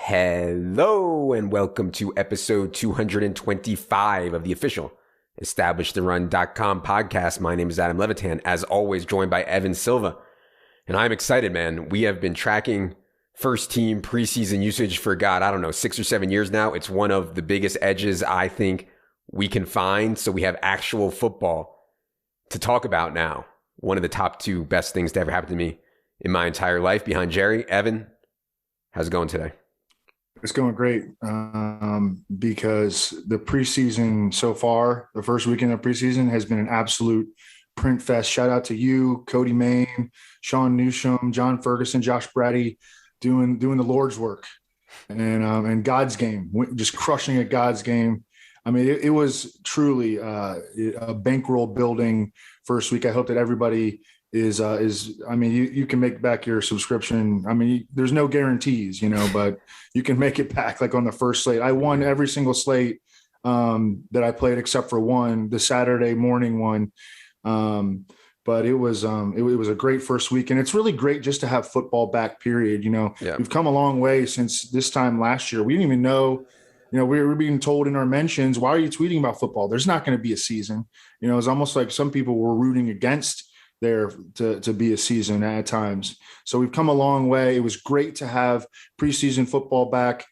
Hello and welcome to episode 225 of the official EstablishTheRun.com podcast. My name is Adam Levitan, as always joined by Evan Silva. And I'm excited, man. We have been tracking first team preseason usage for, 6 or 7 years now. It's one of the biggest edges I think we can find. So we have actual football to talk about now. One of the top two best things to ever happen to me in my entire life behind Jerry. Evan, how's it going today? It's going great because the preseason so far, the first weekend of preseason has been an absolute print fest. Shout out to you, Cody Main, Sean Newsham, John Ferguson, Josh Brady, doing the Lord's work and God's game, just crushing at God's game. I mean, it was truly a bankroll building first week. I hope that everybody is you can make back your subscription. I mean, there's no guarantees, but you can make it back like on the first slate. I won every single slate that I played except for one, the Saturday morning one. But it was a great first week, and it's really great just to have football back, period. We've come a long way since this time last year. We didn't even know, we were being told in our mentions, why are you tweeting about football? There's not going to be a season. It's almost like some people were rooting against there to be a season at times. So we've come a long way. It was great to have preseason football back.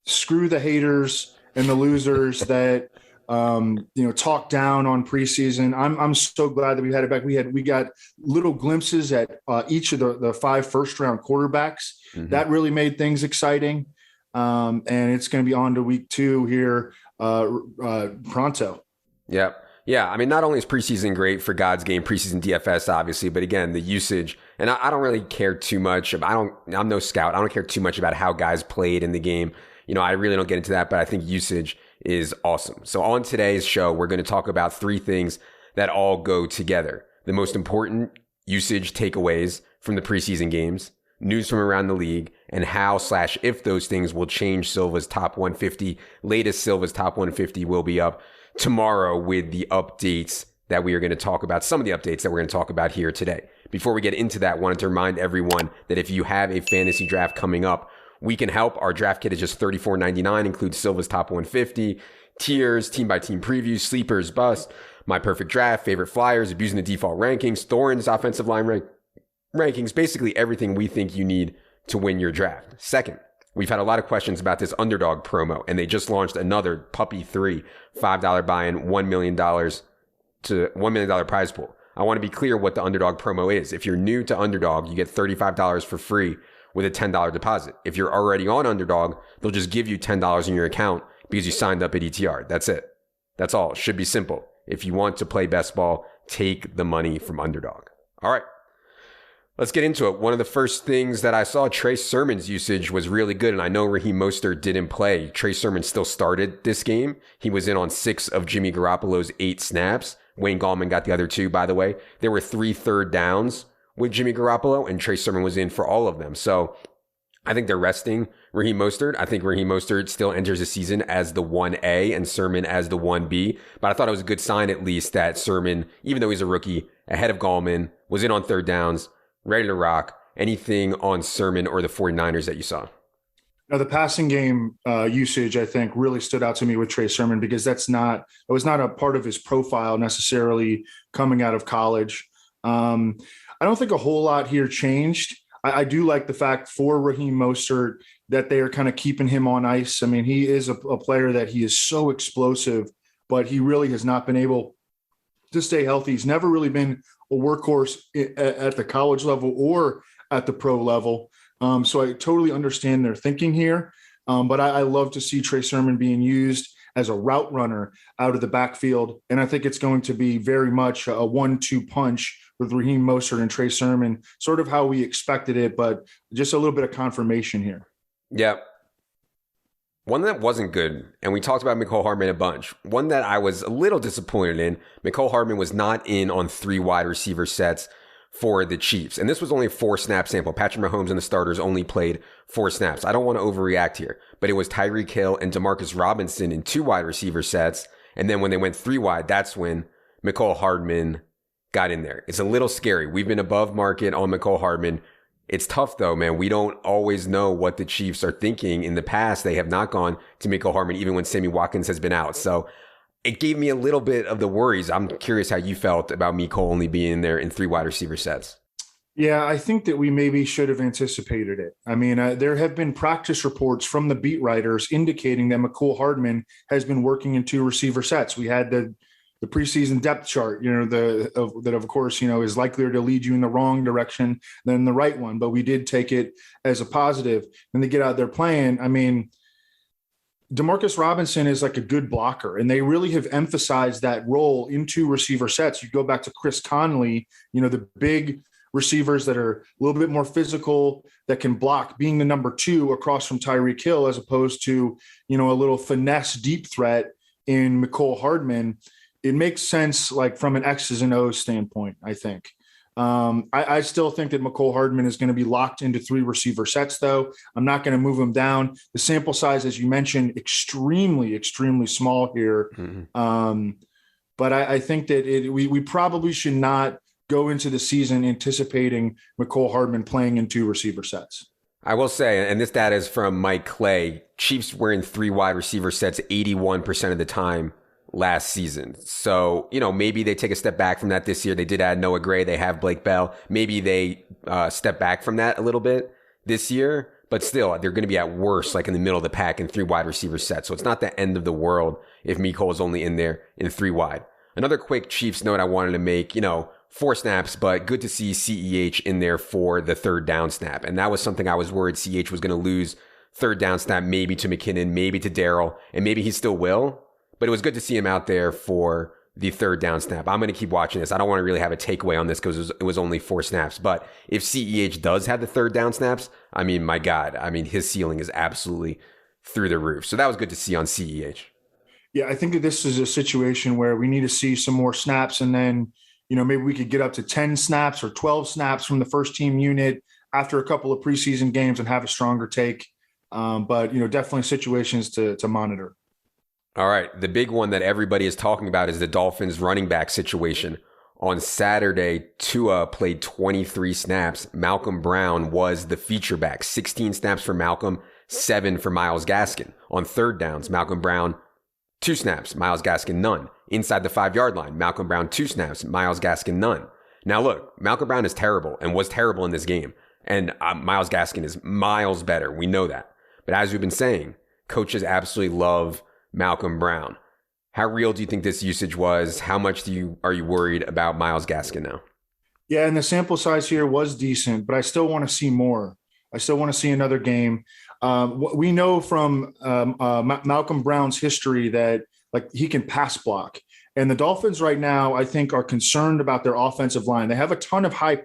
Screw the haters and the losers that talk down on preseason. I'm so glad that we had it back. We got little glimpses at each of the 5 first-round quarterbacks. Mm-hmm. That really made things exciting. And it's going to be on to week 2 here pronto. Yep. Yeah, I mean, not only is preseason great for God's game, preseason DFS, obviously, but again, the usage, and I don't really care too much. I'm no scout. I don't care too much about how guys played in the game. I really don't get into that, but I think usage is awesome. So on today's show, we're going to talk about 3 things that all go together. The most important usage takeaways from the preseason games, news from around the league, and how/if those things will change Silva's top 150. Latest Silva's top 150 will be up tomorrow with the updates that we are going to talk about, some of the updates that we're going to talk about here today. Before we get into that, I wanted to remind everyone that if you have a fantasy draft coming up, we can help. Our draft kit is just $34.99, includes Silva's top 150, tiers, team-by-team previews, sleepers, busts, my perfect draft, favorite flyers, abusing the default rankings, Thorin's offensive line rankings, basically everything we think you need to win your draft. Second, we've had a lot of questions about this underdog promo, and they just launched another Puppy 3 $5 buy-in, $1 million to $1 million prize pool. I want to be clear what the underdog promo is. If you're new to underdog, you get $35 for free with a $10 deposit. If you're already on underdog, they'll just give you $10 in your account because you signed up at ETR. That's it. That's all. It should be simple. If you want to play best ball, take the money from underdog. All right. Let's get into it. One of the first things that I saw, Trey Sermon's usage was really good, and I know Raheem Mostert didn't play. Trey Sermon still started this game. He was in on 6 of Jimmy Garoppolo's 8 snaps. Wayne Gallman got the other 2, by the way. There were 3 third downs with Jimmy Garoppolo, and Trey Sermon was in for all of them. So I think they're resting Raheem Mostert. I think Raheem Mostert still enters the season as the 1A and Sermon as the 1B. But I thought it was a good sign, at least, that Sermon, even though he's a rookie, ahead of Gallman, was in on third downs, ready to rock. Anything on Sermon or the 49ers that you saw? Now, the passing game usage, I think, really stood out to me with Trey Sermon because it was not a part of his profile necessarily coming out of college. I don't think a whole lot here changed. I do like the fact for Raheem Mostert that they are kind of keeping him on ice. I mean, he is a player that he is so explosive, but he really has not been able to stay healthy. He's never really been a workhorse at the college level or at the pro level. So I totally understand their thinking here. But I love to see Trey Sermon being used as a route runner out of the backfield. And I think it's going to be very much a 1-2 punch with Raheem Mostert and Trey Sermon, sort of how we expected it, but just a little bit of confirmation here. Yeah. One that wasn't good, and we talked about Mecole Hardman a bunch. One that I was a little disappointed in, Mecole Hardman was not in on 3 wide receiver sets for the Chiefs. And this was only a 4-snap sample. Patrick Mahomes and the starters only played 4 snaps. I don't want to overreact here, but it was Tyreek Hill and Demarcus Robinson in 2 wide receiver sets. And then when they went 3 wide, that's when Mecole Hardman got in there. It's a little scary. We've been above market on Mecole Hardman. It's tough though, man. We don't always know what the Chiefs are thinking. In the past, they have not gone to Mecole Hardman even when Sammy Watkins has been out. So it gave me a little bit of the worries. I'm curious how you felt about Mecole only being there in 3 wide receiver sets. Yeah, I think that we maybe should have anticipated it. I mean, there have been practice reports from the beat writers indicating that Mecole Hardman has been working in 2 receiver sets. We had the preseason depth chart, that of course, is likelier to lead you in the wrong direction than the right one. But we did take it as a positive. And they get out there playing. I mean, Demarcus Robinson is like a good blocker, and they really have emphasized that role in 2 receiver sets. You go back to Chris Conley, the big receivers that are a little bit more physical, that can block, being the number 2 across from Tyreek Hill, as opposed to, a little finesse deep threat in Mecole Hardman. It makes sense, like from an X's and O's standpoint, I think. I still think that Mecole Hardman is going to be locked into 3 receiver sets, though. I'm not going to move him down. The sample size, as you mentioned, extremely, extremely small here. Mm-hmm. But I think that we probably should not go into the season anticipating Mecole Hardman playing in 2 receiver sets. I will say, and this data is from Mike Clay, Chiefs were in 3 wide receiver sets 81% of the time last season. So, maybe they take a step back from that this year. They did add Noah Gray. They have Blake Bell. Maybe they step back from that a little bit this year, but still they're going to be at worst, like in the middle of the pack in 3 wide receiver sets. So it's not the end of the world if Mecole is only in there in 3 wide. Another quick Chiefs note I wanted to make, 4 snaps, but good to see CEH in there for the 3rd down snap. And that was something I was worried CEH was going to lose 3rd down snap, maybe to McKinnon, maybe to Darrell, and maybe he still will. But it was good to see him out there for the 3rd down snap. I'm going to keep watching this. I don't want to really have a takeaway on this because it was only 4 snaps. But if CEH does have the 3rd down snaps, I mean, my God, his ceiling is absolutely through the roof. So that was good to see on CEH. Yeah, I think that this is a situation where we need to see some more snaps, and then, maybe we could get up to 10 snaps or 12 snaps from the first team unit after a couple of preseason games and have a stronger take. But definitely situations to monitor. All right. The big one that everybody is talking about is the Dolphins running back situation. On Saturday, Tua played 23 snaps. Malcolm Brown was the feature back. 16 snaps for Malcolm, 7 for Myles Gaskin. On 3rd downs, Malcolm Brown, 2 snaps. Myles Gaskin, none. Inside the 5-yard line, Malcolm Brown, 2 snaps. Myles Gaskin, none. Now look, Malcolm Brown is terrible and was terrible in this game. And Myles Gaskin is miles better. We know that. But as we've been saying, coaches absolutely love Malcolm Brown. How real do you think this usage was? How much are you worried about Myles Gaskin now? Yeah, and the sample size here was decent, but I still want to see more. I still want to see another game. We know from Malcolm Brown's history that he can pass block. And the Dolphins right now, I think, are concerned about their offensive line. They have a ton of high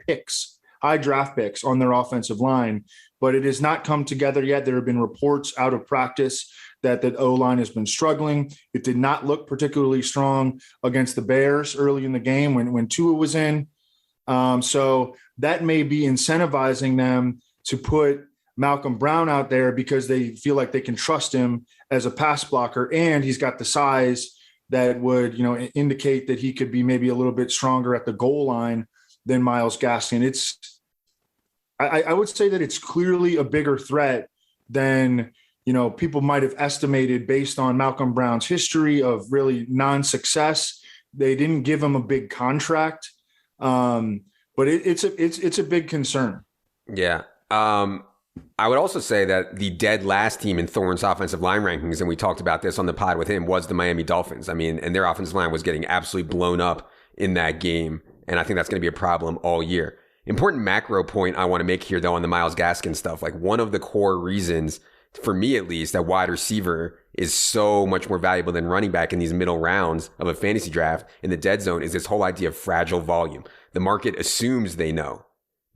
draft picks on their offensive line, but it has not come together yet. There have been reports out of practice that O-line has been struggling. It did not look particularly strong against the Bears early in the game when Tua was in. So that may be incentivizing them to put Malcolm Brown out there because they feel like they can trust him as a pass blocker, and he's got the size that would, indicate that he could be maybe a little bit stronger at the goal line than Myles Gaskin. I would say that it's clearly a bigger threat than people might have estimated based on Malcolm Brown's history of really non-success. They didn't give him a big contract, but it's a big concern. Yeah. I would also say that the dead last team in Thorne's offensive line rankings, and we talked about this on the pod with him, was the Miami Dolphins. And their offensive line was getting absolutely blown up in that game, and I think that's going to be a problem all year. Important macro point I want to make here, though, on the Myles Gaskin stuff. One of the core reasons, for me at least, that wide receiver is so much more valuable than running back in these middle rounds of a fantasy draft in the dead zone is this whole idea of fragile volume. The market assumes they know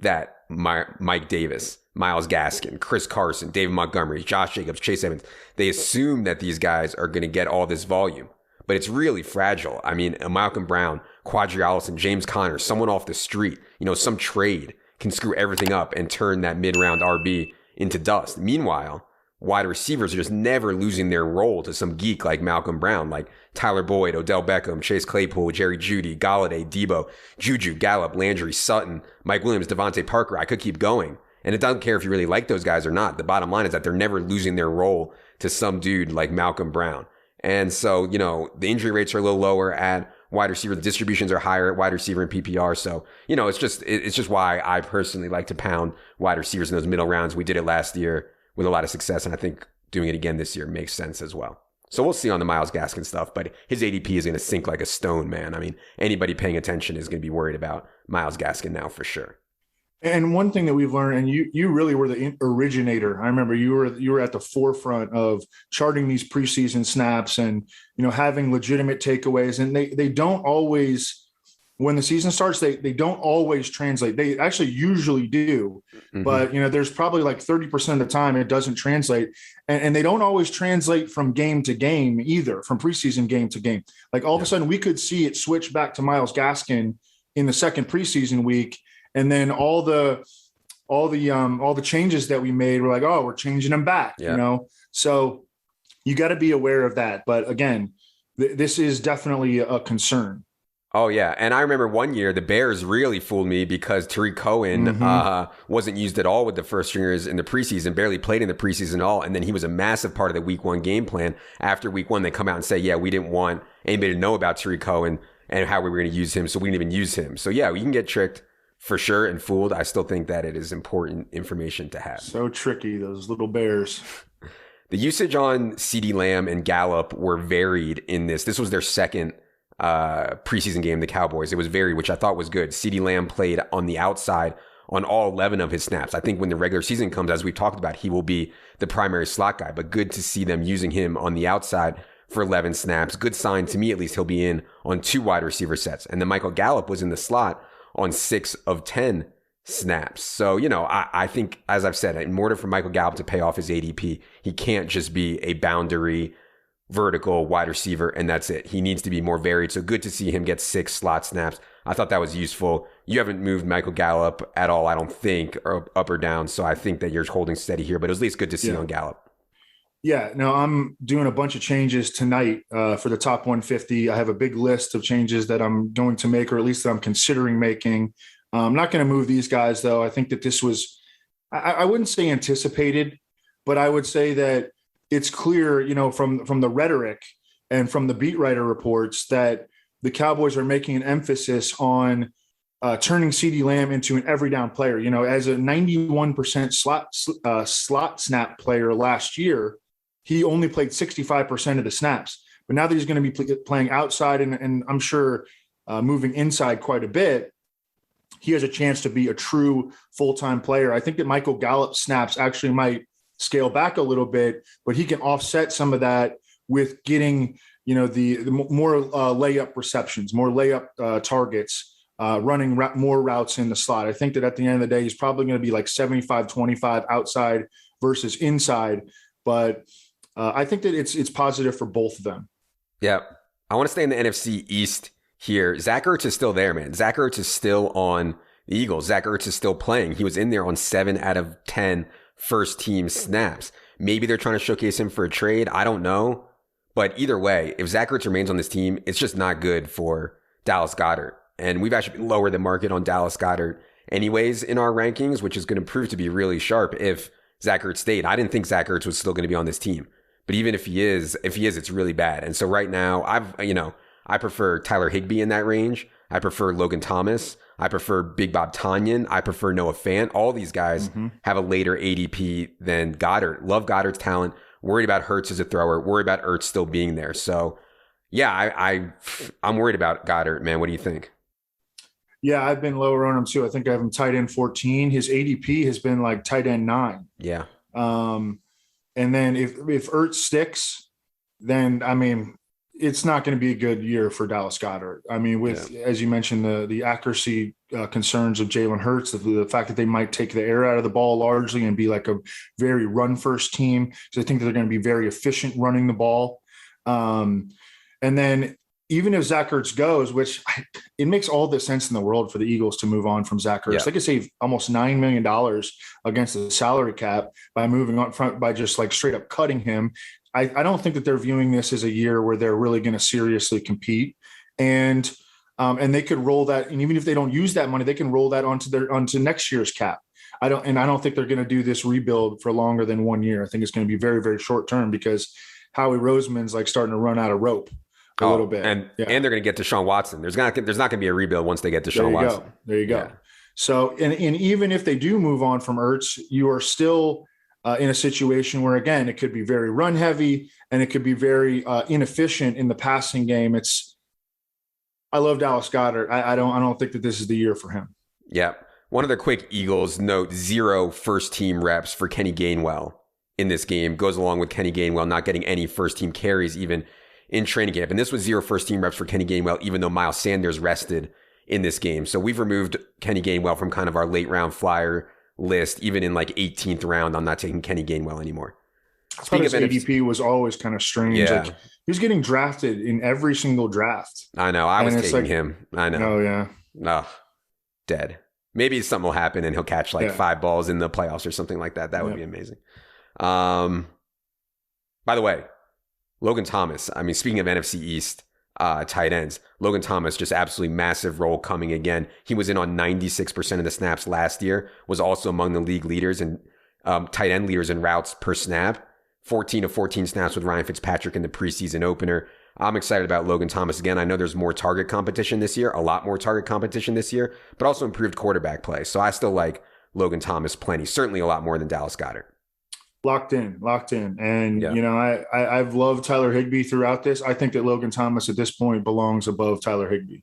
that Mike Davis, Myles Gaskin, Chris Carson, David Montgomery, Josh Jacobs, Chase Edmonds, they assume that these guys are going to get all this volume. But it's really fragile. Malcolm Brown, Quadri Allison, James Conner, someone off the street, some trade can screw everything up and turn that mid-round RB into dust. Meanwhile, wide receivers are just never losing their role to some geek like Malcolm Brown, like Tyler Boyd, Odell Beckham, Chase Claypool, Jerry Jeudy, Galladay, Debo, Juju, Gallup, Landry, Sutton, Mike Williams, Devontae Parker. I could keep going. And it doesn't care if you really like those guys or not. The bottom line is that they're never losing their role to some dude like Malcolm Brown. And so, the injury rates are a little lower at wide receiver. The distributions are higher at wide receiver and PPR. So, it's just why I personally like to pound wide receivers in those middle rounds. We did it last year with a lot of success. And I think doing it again this year makes sense as well. So we'll see on the Myles Gaskin stuff, but his ADP is going to sink like a stone, man. I mean, anybody paying attention is going to be worried about Myles Gaskin now for sure. And one thing that we've learned, and you really were the originator. I remember you were at the forefront of charting these preseason snaps and having legitimate takeaways. And they don't always, when the season starts, they don't always translate. They actually usually do, but there's probably like 30% of the time it doesn't translate, and they don't always translate from game to game either, from preseason game to game. Like all of a sudden we could see it switch back to Myles Gaskin in the second preseason week. And then all the changes that we made, we're like, oh, we're changing them back, So you got to be aware of that. But again, this is definitely a concern. Oh, yeah. And I remember one year the Bears really fooled me because Tariq Cohen wasn't used at all with the first stringers in the preseason, barely played in the preseason at all. And then he was a massive part of the week one game plan. After week one, they come out and say, yeah, we didn't want anybody to know about Tariq Cohen and how we were going to use him. So we didn't even use him. So, yeah, we can get tricked for sure and fooled. I still think that it is important information to have. So tricky, those little Bears. The usage on CeeDee Lamb and Gallup were varied in this. This was their second preseason game, the Cowboys. It was varied, which I thought was good. CeeDee Lamb played on the outside on all 11 of his snaps. I think when the regular season comes, as we've talked about, he will be the primary slot guy, but good to see them using him on the outside for 11 snaps. Good sign to me, at least, he'll be in on 2 wide receiver sets. And then Michael Gallup was in the slot on 6 of 10 snaps. So, I think, as I've said, in order for Michael Gallup to pay off his ADP, he can't just be a boundary vertical wide receiver and that's it. He needs to be more varied. So good to see him get 6 slot snaps. I thought that was useful. You haven't moved Michael Gallup at all, I don't think, or up or down. So I think that you're holding steady here, but it was at least good to see on Gallup. Yeah, no, I'm doing a bunch of changes tonight for the top 150. I have a big list of changes that I'm going to make, or at least that I'm considering making. I'm not going to move these guys, though. I think that this was, I wouldn't say anticipated, but I would say that it's clear, from the rhetoric and from the beat writer reports that the Cowboys are making an emphasis on turning CeeDee Lamb into an every down player. As a 91% slot snap player last year, he only played 65% of the snaps. But now that he's going to be playing outside and I'm sure moving inside quite a bit, he has a chance to be a true full-time player. I think that Michael Gallup snaps actually might scale back a little bit, but he can offset some of that with getting, the more layup receptions, more layup targets, running more routes in the slot. I think that at the end of the day, he's probably going to be like 75-25 outside versus inside. But I think that it's positive for both of them. Yeah. I want to stay in the NFC East here. Zach Ertz is still there, man. Zach Ertz is still on the Eagles. Zach Ertz is still playing. He was in there on 7 out of 10 first team snaps. Maybe they're trying to showcase him for a trade. I don't know. But either way, if Zach Ertz remains on this team, it's just not good for Dallas Goedert. And we've actually been lower than market on Dallas Goedert anyways in our rankings, which is going to prove to be really sharp if Zach Ertz stayed. I didn't think Zach Ertz was still going to be on this team. But even if he is, it's really bad. And so right now, I prefer Tyler Higbee in that range. I prefer Logan Thomas. I prefer Big Bob Tonyan. I prefer Noah Fant. All these guys have a later ADP than Goedert. Love Goedert's talent. Worried about Hurts as a thrower. Worried about Ertz still being there. So, yeah, I'm worried about Goedert, man. What do you think? Yeah, I've been lower on him too. I think I have him tight end 14. His ADP has been like tight end 9. Yeah. And then if Ertz sticks, then, it's not going to be a good year for Dallas Goedert. As you mentioned, the accuracy concerns of Jalen Hurts, the fact that they might take the air out of the ball largely and be like a very run-first team. So I think that they're going to be very efficient running the ball. And then even if Zach Ertz goes, it makes all the sense in the world for the Eagles to move on from Zach Ertz. Yeah. They could save almost $9 million against the salary cap by moving on front, by just like straight up cutting him. I don't think that they're viewing this as a year where they're really going to seriously compete. And they could roll that. And even if they don't use that money, they can roll that onto next year's cap. I don't think they're going to do this rebuild for longer than 1 year. I think it's going to be very, very short term because Howie Roseman's like starting to run out of rope a little bit. And they're going to get Deshaun Watson. There's not going to be a rebuild once they get Deshaun Watson. There you go. Yeah. So, and even if they do move on from Ertz, you are still in a situation where, again, it could be very run heavy and it could be very inefficient in the passing game. I love Dallas Goedert. I don't think that this is the year for him. Yeah. One other quick Eagles note: 0 first-team reps for Kenny Gainwell in this game. Goes along with Kenny Gainwell not getting any first-team carries even in training camp. And this was 0 first-team reps for Kenny Gainwell, even though Miles Sanders rested in this game. So we've removed Kenny Gainwell from kind of our late-round flyer list. Even in like 18th round, I'm not taking Kenny Gainwell anymore. Speaking of ADP was always kind of strange. Yeah. Like, he was getting drafted in every single draft. I know. I was taking him. I know. Oh, yeah. Ugh, dead. Maybe something will happen and he'll catch like 5 balls in the playoffs or something like that. That would be amazing. By the way, Logan Thomas. I mean, speaking of NFC East tight ends, Logan Thomas, just absolutely massive role coming again. He was in on 96% of the snaps last year, was also among the league leaders and tight end leaders in routes per snap. 14 of 14 snaps with Ryan Fitzpatrick in the preseason opener. I'm excited about Logan Thomas again. I know there's more target competition this year, a lot more target competition this year, but also improved quarterback play. So I still like Logan Thomas plenty, certainly a lot more than Dallas Goedert. Locked in. And, you know, I've loved Tyler Higbee throughout this. I think that Logan Thomas at this point belongs above Tyler Higbee.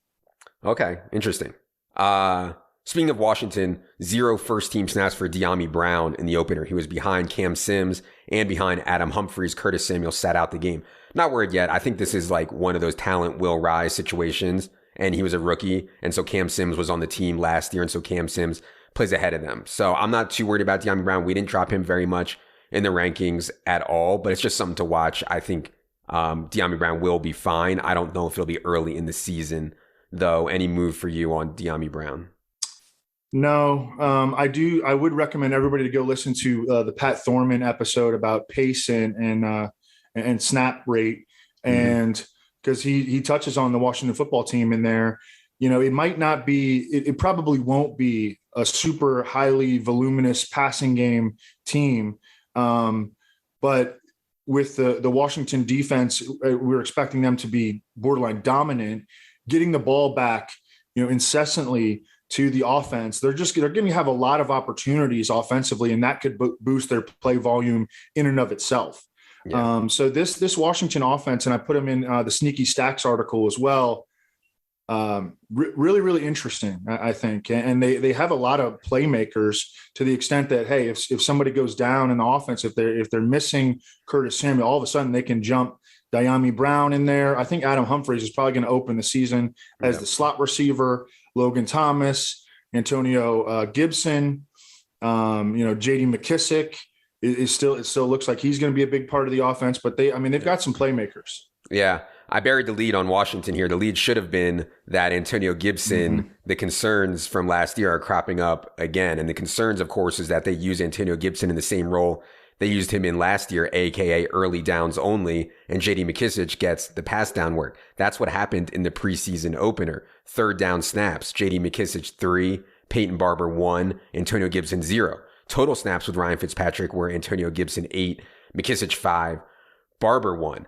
Okay, interesting. Speaking of Washington, 0 first-team snaps for Dyami Brown in the opener. He was behind Cam Sims and behind Adam Humphries. Curtis Samuel sat out the game. Not worried yet. I think this is like one of those talent will rise situations, and he was a rookie, and so Cam Sims was on the team last year, and so Cam Sims plays ahead of them. So I'm not too worried about Dyami Brown. We didn't drop him very much in the rankings at all, but it's just something to watch. I think Dyami Brown will be fine. I don't know if it'll be early in the season, though. Any move for you on Dyami Brown? No, I would recommend everybody to go listen to the Pat Thorman episode about pace and snap rate, and because he touches on the Washington football team in there. You know, it might not be, it probably won't be a super highly voluminous passing game team, but with the Washington defense, we're expecting them to be borderline dominant, getting the ball back, you know, incessantly to the offense. They're going to have a lot of opportunities offensively, and that could boost their play volume in and of itself. Yeah. So this Washington offense, and I put them in the Sneaky Stacks article as well. Really, really interesting, I think. And they have a lot of playmakers to the extent that, hey, if somebody goes down in the offense, if they're missing Curtis Samuel, all of a sudden they can jump Dyami Brown in there. I think Adam Humphries is probably going to open the season as the slot receiver. Logan Thomas, Antonio Gibson, J.D. McKissick it still looks like he's going to be a big part of the offense. But they've got some playmakers. Yeah. I buried the lead on Washington here. The lead should have been that Antonio Gibson, the concerns from last year are cropping up again. And the concerns, of course, is that they use Antonio Gibson in the same role they used him in last year, a.k.a. early downs only, and J.D. McKissick gets the pass down work. That's what happened in the preseason opener. Third down snaps, J.D. McKissick 3, Peyton Barber 1, Antonio Gibson 0. Total snaps with Ryan Fitzpatrick were Antonio Gibson 8, McKissick 5, Barber 1.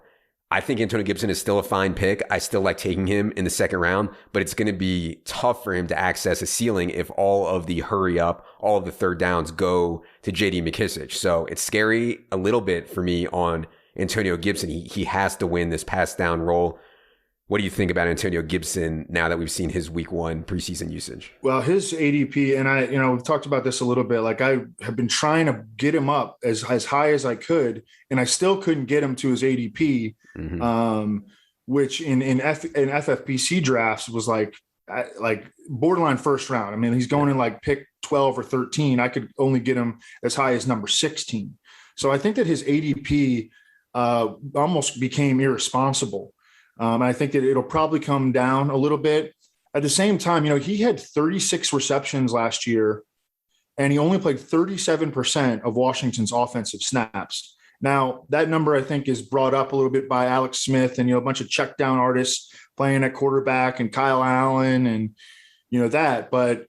I think Antonio Gibson is still a fine pick. I still like taking him in the second round, but it's going to be tough for him to access a ceiling if all of the hurry up, all of the third downs go to J.D. McKissick. So it's scary a little bit for me on Antonio Gibson. He has to win this pass down role. What do you think about Antonio Gibson now that we've seen his week 1 preseason usage? Well, his ADP, and we've talked about this a little bit. Like, I have been trying to get him up as high as I could, and I still couldn't get him to his ADP, which in FFPC drafts was like borderline first round. I mean, he's going in like pick 12 or 13. I could only get him as high as number 16. So I think that his ADP almost became irresponsible. I think that it'll probably come down a little bit. At the same time, he had 36 receptions last year, and he only played 37% of Washington's offensive snaps. Now, that number, I think, is brought up a little bit by Alex Smith and, a bunch of check down artists playing at quarterback and Kyle Allen and, that. But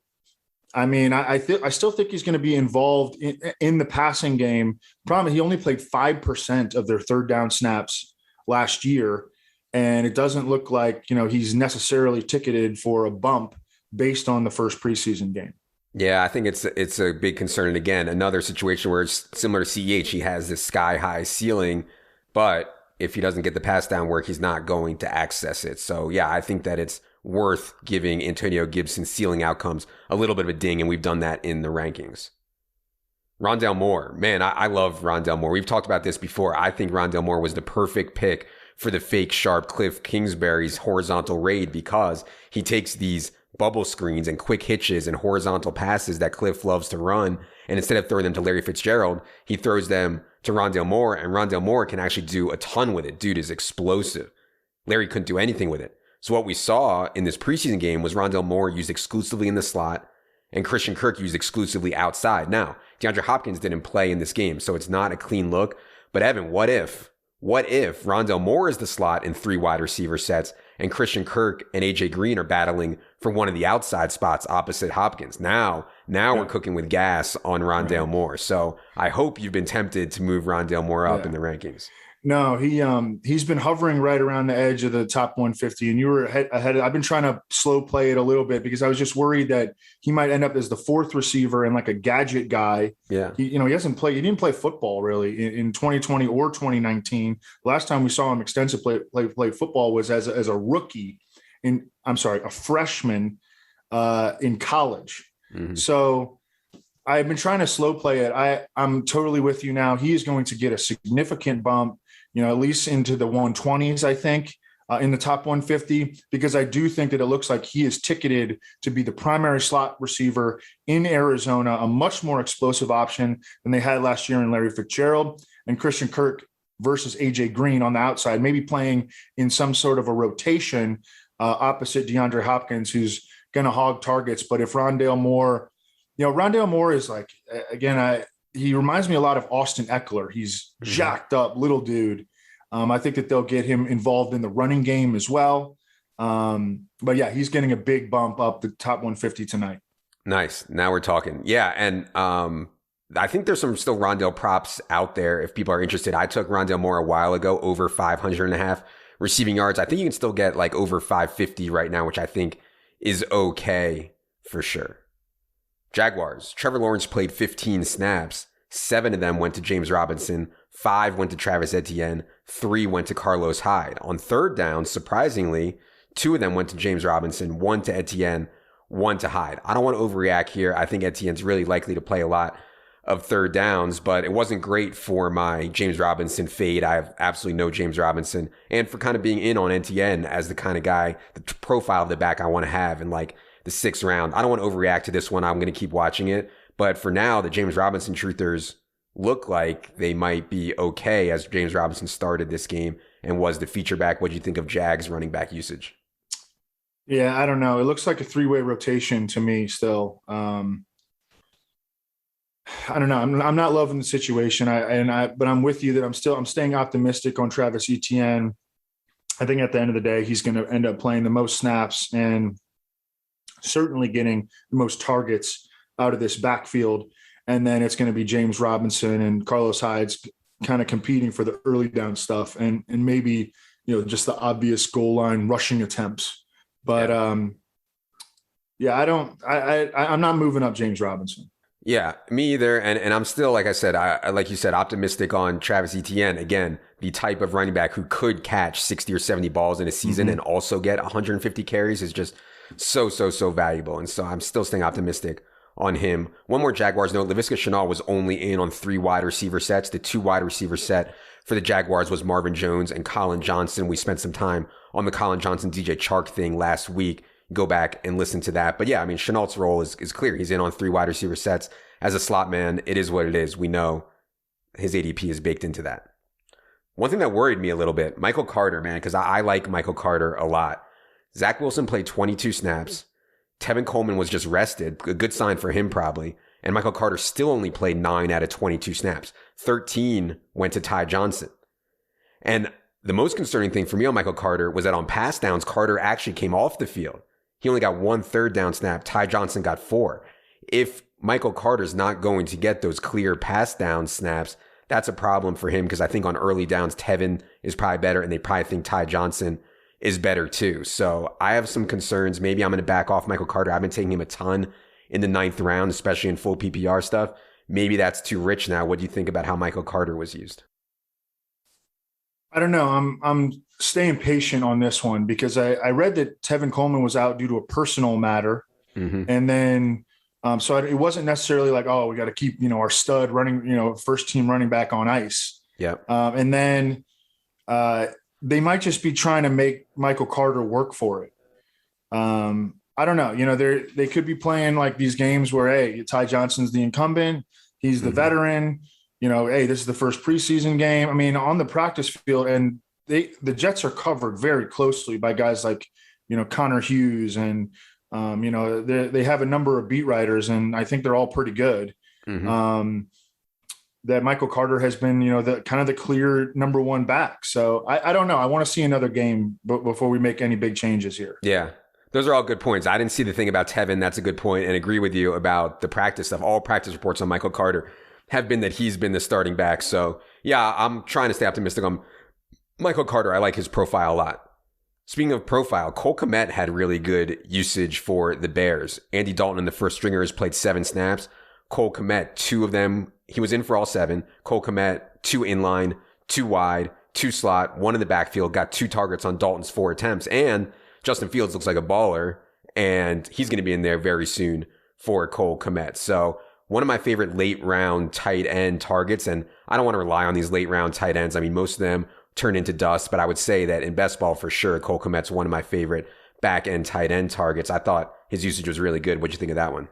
I mean, I still think he's going to be involved in the passing game. Problem, he only played 5% of their third down snaps last year, and it doesn't look like, he's necessarily ticketed for a bump based on the first preseason game. Yeah, I think it's a big concern. And again, another situation where it's similar to CEH. He has this sky high ceiling, but if he doesn't get the pass down work, he's not going to access it. So yeah, I think that it's worth giving Antonio Gibson's ceiling outcomes a little bit of a ding, and we've done that in the rankings. Rondale Moore. Man, I love Rondale Moore. We've talked about this before. I think Rondale Moore was the perfect pick for the fake sharp Cliff Kingsbury's horizontal raid because he takes these bubble screens and quick hitches and horizontal passes that Cliff loves to run. And instead of throwing them to Larry Fitzgerald, he throws them to Rondale Moore, and Rondale Moore can actually do a ton with it. Dude is explosive. Larry couldn't do anything with it. So what we saw in this preseason game was Rondale Moore used exclusively in the slot and Christian Kirk used exclusively outside. Now, DeAndre Hopkins didn't play in this game, so it's not a clean look. But Evan, what if Rondale Moore is the slot in 3 wide receiver sets and Christian Kirk and AJ Green are battling for one of the outside spots opposite Hopkins? Now we're cooking with gas on Rondale Moore. So I hope you've been tempted to move Rondale Moore up in the rankings. No, he's been hovering right around the edge of the top 150, and you were ahead. I've been trying to slow play it a little bit because I was just worried that he might end up as the 4th receiver and like a gadget guy. Yeah, he didn't play football really in 2020 or 2019. Last time we saw him extensively play football was as a rookie a freshman in college. Mm-hmm. So I've been trying to slow play it. I'm totally with you now. He is going to get a significant bump, at least into the 120s, I think, in the top 150, because I do think that it looks like he is ticketed to be the primary slot receiver in Arizona, a much more explosive option than they had last year in Larry Fitzgerald and Christian Kirk versus AJ Green on the outside, maybe playing in some sort of a rotation opposite DeAndre Hopkins, who's going to hog targets. But if Rondale Moore is like, again, he reminds me a lot of Austin Eckler. He's jacked up little dude. I think that they'll get him involved in the running game as well. But yeah, he's getting a big bump up the top 150 tonight. Nice. Now we're talking. Yeah. And I think there's some still Rondale props out there if people are interested. I took Rondale Moore a while ago, over 500.5 receiving yards. I think you can still get like over 550 right now, which I think is okay for sure. Jaguars. Trevor Lawrence played 15 snaps. 7 of them went to James Robinson. 5 went to Travis Etienne. 3 went to Carlos Hyde. On third down, surprisingly, 2 of them went to James Robinson. 1 to Etienne. 1 to Hyde. I don't want to overreact here. I think Etienne's really likely to play a lot of third downs, but it wasn't great for my James Robinson fade. I have absolutely no James Robinson. And for kind of being in on Etienne as the kind of guy, the profile of the back I want to have in like the 6th round. I don't want to overreact to this one. I'm going to keep watching it. But for now, the James Robinson truthers look like they might be okay as James Robinson started this game and was the feature back. What do you think of Jags running back usage? Yeah, I don't know. It looks like a 3-way rotation to me still. I don't know. I'm not loving the situation. But I'm with you that I'm staying optimistic on Travis Etienne. I think at the end of the day, he's going to end up playing the most snaps and certainly getting the most targets out of this backfield. And then it's going to be James Robinson and Carlos Hyde's kind of competing for the early down stuff and maybe, just the obvious goal line rushing attempts. But I'm not moving up James Robinson. Yeah, me either. And I'm still, like I said, like you said, optimistic on Travis Etienne. Again, the type of running back who could catch 60 or 70 balls in a season and also get 150 carries is just so valuable. And so I'm still staying optimistic on him. One more Jaguars note, Laviska Shenault was only in on 3 wide receiver sets. The 2 wide receiver set for the Jaguars was Marvin Jones and Colin Johnson. We spent some time on the Colin Johnson DJ Chark thing last week. Go back and listen to that. But yeah, I mean, Chenault's role is clear. He's in on 3 wide receiver sets as a slot man. It is what it is. We know his ADP is baked into that. One thing that worried me a little bit, Michael Carter, man, because I like Michael Carter a lot. Zach Wilson played 22 snaps. Tevin Coleman was just rested. A good sign for him probably. And Michael Carter still only played 9 out of 22 snaps. 13 went to Ty Johnson. And the most concerning thing for me on Michael Carter was that on pass downs, Carter actually came off the field. He only got 1 third down snap. Ty Johnson got 4. if Michael Carter's not going to get those clear pass down snaps, that's a problem for him because I think on early downs, Tevin is probably better, and they probably think Ty Johnson is better too. So I have some concerns. Maybe I'm going to back off Michael Carter. I've been taking him a ton in the 9th round, especially in full PPR stuff. Maybe that's too rich now. What do you think about how Michael Carter was used? I don't know. I'm staying patient on this one because I read that Tevin Coleman was out due to a personal matter. Mm-hmm. And then so it wasn't necessarily like, oh, we got to keep, our stud running, first team running back on ice. Yeah. And then they might just be trying to make Michael Carter work for it. I don't know. They could be playing like these games where, hey, Ty Johnson's the incumbent. He's the veteran. Hey, this is the first preseason game. I mean, on the practice field, and the Jets are covered very closely by guys like, Connor Hughes and, they have a number of beat writers, and I think they're all pretty good. Mm-hmm. That Michael Carter has been, the kind of the clear number one back. So I don't know. I want to see another game before we make any big changes here. Yeah. Those are all good points. I didn't see the thing about Tevin. That's a good point, and agree with you about the practice stuff. All practice reports on Michael Carter have been that he's been the starting back. So yeah, I'm trying to stay optimistic on Michael Carter. I like his profile a lot. Speaking of profile, Cole Kmet had really good usage for the Bears. Andy Dalton and the first stringers played 7 snaps. Cole Kmet, 2 of them, he was in for all 7. Cole Kmet, 2 inline, 2 wide, 2 slot, 1 in the backfield, got 2 targets on Dalton's 4 attempts. And Justin Fields looks like a baller, and he's going to be in there very soon for Cole Kmet. So one of my favorite late round tight end targets, and I don't want to rely on these late round tight ends. I mean, most of them turn into dust, but I would say that in best ball for sure, Cole Kmet's one of my favorite back end tight end targets. I thought his usage was really good. What'd you think of that one?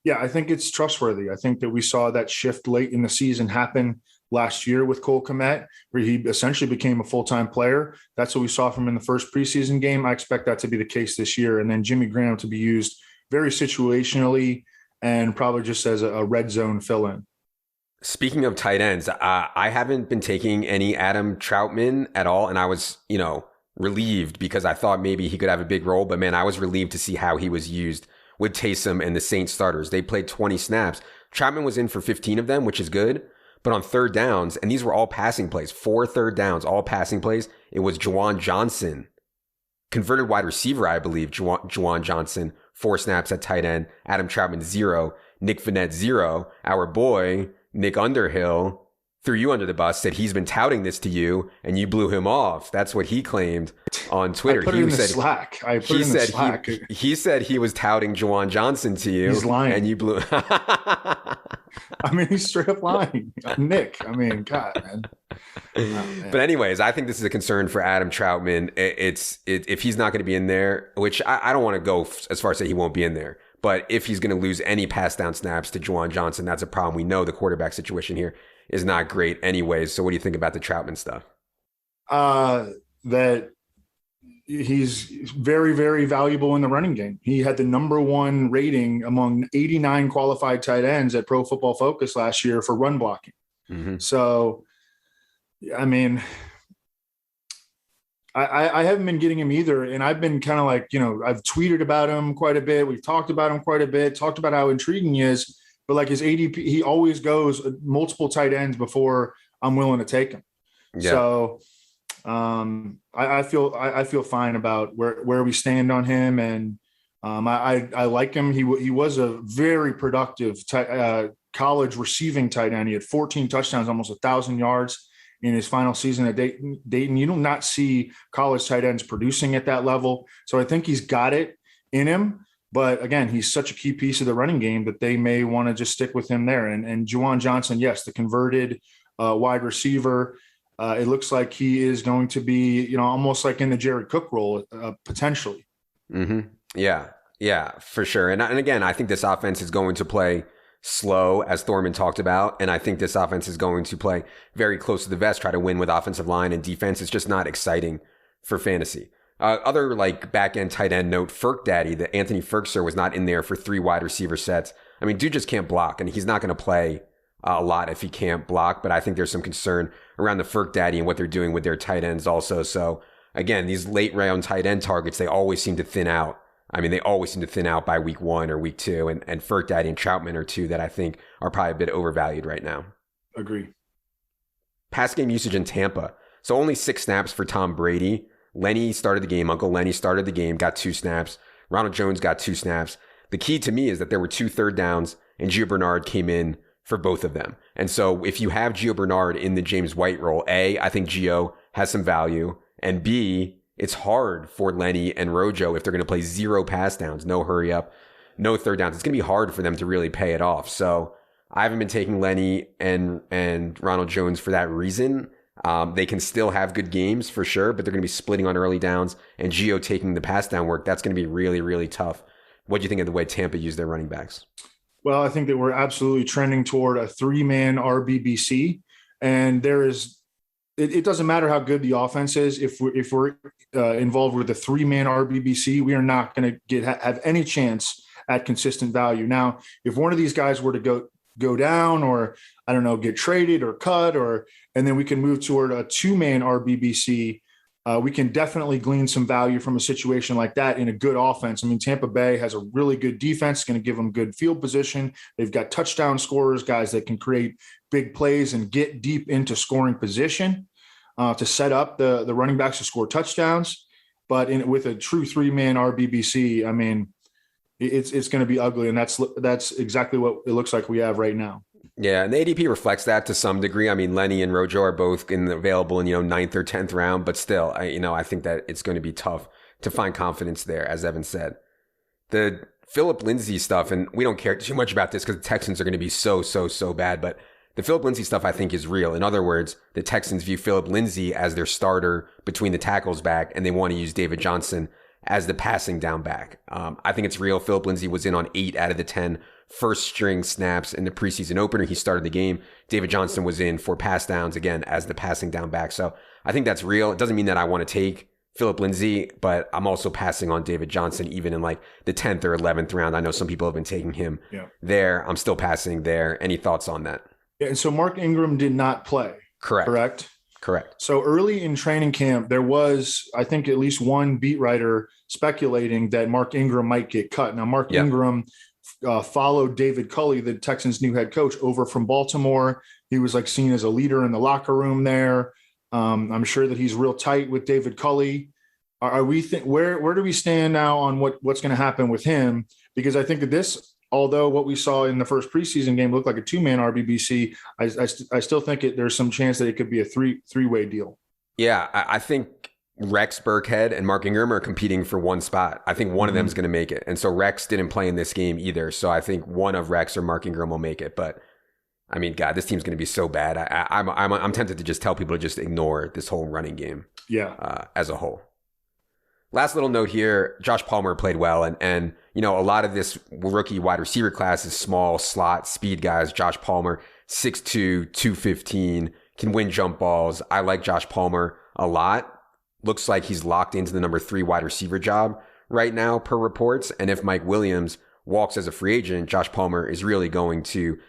Yeah, I think it's trustworthy. I think that we saw that shift late in the season happen last year with Cole Kmet, where he essentially became a full-time player. That's what we saw from him in the first preseason game. I expect that to be the case this year. And then Jimmy Graham to be used very situationally and probably just as a red zone fill-in. Speaking of tight ends, I haven't been taking any Adam Trautman at all. And I was, relieved because I thought maybe he could have a big role. But man, I was relieved to see how he was used with Taysom and the Saints starters. They played 20 snaps. Trautman was in for 15 of them, which is good. But on third downs, and these were all passing plays, 4 third downs, all passing plays, it was Juwan Johnson, converted wide receiver, I believe, Juwan Johnson, 4 snaps at tight end, Adam Trautman 0, Nick Vannett 0. Our boy, Nick Underhill, threw you under the bus, said he's been touting this to you, and you blew him off. That's what he claimed on Twitter. I put it in the Slack. He said he was touting Juwan Johnson to you. He's lying. And you blew. I mean, he's straight up lying. Nick, God, man. Oh, man. But anyways, I think this is a concern for Adam Trautman. If he's not going to be in there, which I don't want to go as far as say he won't be in there, but if he's going to lose any pass down snaps to Juwan Johnson, that's a problem. We know the quarterback situation here is not great anyways. So what do you think about the Trautman stuff? That he's very, very valuable in the running game. He had the number 1 rating among 89 qualified tight ends at Pro Football Focus last year for run blocking. Mm-hmm. So, I mean, I haven't been getting him either. And I've been kind of like, I've tweeted about him quite a bit. We've talked about him quite a bit, talked about how intriguing he is. But like his ADP, he always goes multiple tight ends before I'm willing to take him. Yeah. So I feel fine about where we stand on him, and I like him. He was a very productive college receiving tight end. He had 14 touchdowns, almost 1,000 yards in his final season at Dayton. You do not see college tight ends producing at that level. So I think he's got it in him. But again, he's such a key piece of the running game that they may want to just stick with him there. And Juwan Johnson, yes, the converted wide receiver. It looks like he is going to be, almost like in the Jared Cook role, potentially. Mm-hmm. Yeah, for sure. And again, I think this offense is going to play slow, as Thorman talked about. And I think this offense is going to play very close to the vest, try to win with offensive line and defense. It's just not exciting for fantasy. Other like back end tight end note, Ferk Daddy, the Anthony Ferkser was not in there for 3 wide receiver sets. I mean, dude just can't block, and he's not going to play a lot if he can't block. But I think there's some concern around the Ferk Daddy and what they're doing with their tight ends also. So again, these late round tight end targets, they always seem to thin out I mean, they always seem to thin out by week 1 or week 2, and Ferk Daddy and Trautman are two that I think are probably a bit overvalued right now. Agree. Pass game usage in Tampa. So only 6 snaps for Tom Brady. Lenny started the game. Uncle Lenny started the game, got 2 snaps. Ronald Jones got 2 snaps. The key to me is that there were 2 third downs, and Gio Bernard came in for both of them. And so if you have Gio Bernard in the James White role, A, I think Gio has some value, and B, it's hard for Lenny and Rojo if they're going to play 0 pass downs, no hurry up, no third downs. It's going to be hard for them to really pay it off. So I haven't been taking Lenny and Ronald Jones for that reason. They can still have good games for sure, but they're going to be splitting on early downs, and Gio taking the pass down work. That's going to be really, really tough. What do you think of the way Tampa used their running backs? Well, I think that we're absolutely trending toward a 3-man RBBC, and it doesn't matter how good the offense is. If we're involved with a 3-man RBBC, we are not going to have any chance at consistent value. Now, if one of these guys were to go down, or I don't know, get traded or cut, and then we can move toward a 2-man RBBC, we can definitely glean some value from a situation like that in a good offense. I mean, Tampa Bay has a really good defense, going to give them good field position. They've got touchdown scorers, guys that can create big plays and get deep into scoring position to set up the running backs to score touchdowns. But with a true 3-man RBBC, I mean, it's going to be ugly, and that's exactly what it looks like we have right now. Yeah, and the ADP reflects that to some degree. I mean, Lenny and Rojo are both available in 9th or 10th round, but still, I think that it's going to be tough to find confidence there, as Evan said. The Phillip Lindsay stuff, and we don't care too much about this because the Texans are going to be so bad, but the Phillip Lindsay stuff I think is real. In other words, the Texans view Phillip Lindsay as their starter between the tackles back, and they want to use David Johnson as the passing down back. I think it's real. Phillip Lindsay was in on 8 out of the 10 first string snaps in the preseason opener. He started the game. David Johnson was in for pass downs again as the passing down back. So I think that's real. It doesn't mean that I want to take Phillip Lindsay, but I'm also passing on David Johnson even in like the 10th or 11th round. I know some people have been taking him there. I'm still passing there. Any thoughts on that? Yeah, and so Mark Ingram did not play. Correct. So early in training camp, there was, I think, at least one beat writer speculating that Mark Ingram might get cut. Now, Mark Ingram followed David Culley, the Texans' new head coach, over from Baltimore. He was like seen as a leader in the locker room there. I'm sure that he's real tight with David Culley. Where do we stand now on what's going to happen with him? Because I think that this, although what we saw in the first preseason game looked like a 2-man RBBC, I still think there's some chance that it could be a three-way deal. Yeah, I think Rex Burkhead and Mark Ingram are competing for one spot. I think one of them is going to make it. And so Rex didn't play in this game either. So I think one of Rex or Mark Ingram will make it. But I mean, God, this team's going to be so bad. I'm tempted to just tell people to just ignore this whole running game as a whole. Last little note here, Josh Palmer played well. And a lot of this rookie wide receiver class is small slot speed guys. Josh Palmer, 6'2", 215, can win jump balls. I like Josh Palmer a lot. Looks like he's locked into the number 3 wide receiver job right now per reports. And if Mike Williams walks as a free agent, Josh Palmer is really going to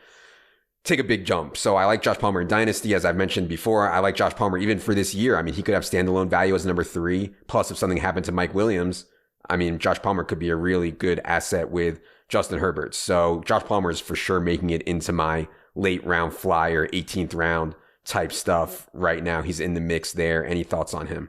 take a big jump. So I like Josh Palmer in Dynasty, as I've mentioned before. I like Josh Palmer even for this year. I mean, he could have standalone value as number 3. Plus, if something happened to Mike Williams, I mean, Josh Palmer could be a really good asset with Justin Herbert. So Josh Palmer is for sure making it into my late round flyer, 18th round type stuff right now. He's in the mix there. Any thoughts on him?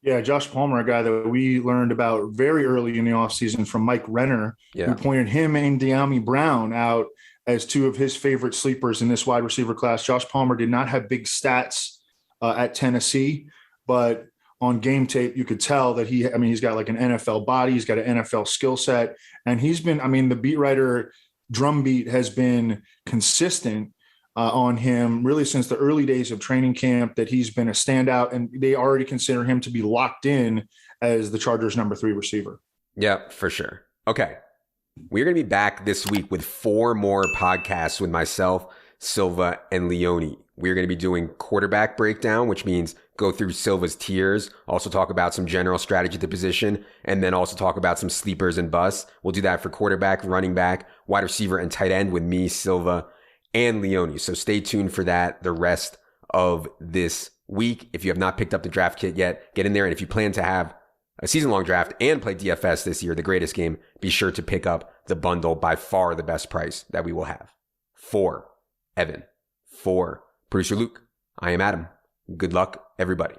Yeah, Josh Palmer, a guy that we learned about very early in the offseason from Mike Renner, who pointed him and Dyami Brown out as 2 of his favorite sleepers in this wide receiver class. Josh Palmer did not have big stats at Tennessee, but on game tape, you could tell that he's got like an NFL body. He's got an NFL skill set. And he's been, the beat writer drumbeat has been consistent on him really since the early days of training camp, that he's been a standout, and they already consider him to be locked in as the Chargers' number 3 receiver. Yeah, for sure. Okay. We're going to be back this week with 4 more podcasts with myself, Silva, and Leone. We're going to be doing quarterback breakdown, which means go through Silva's tiers, also talk about some general strategy at the position, and then also talk about some sleepers and busts. We'll do that for quarterback, running back, wide receiver, and tight end with me, Silva, and Leone. So stay tuned for that the rest of this week. If you have not picked up the draft kit yet, get in there. And if you plan to have a season-long draft and play DFS this year, the greatest game, be sure to pick up the bundle, by far the best price that we will have. For Evan, for producer Luke, I am Adam. Good luck, everybody.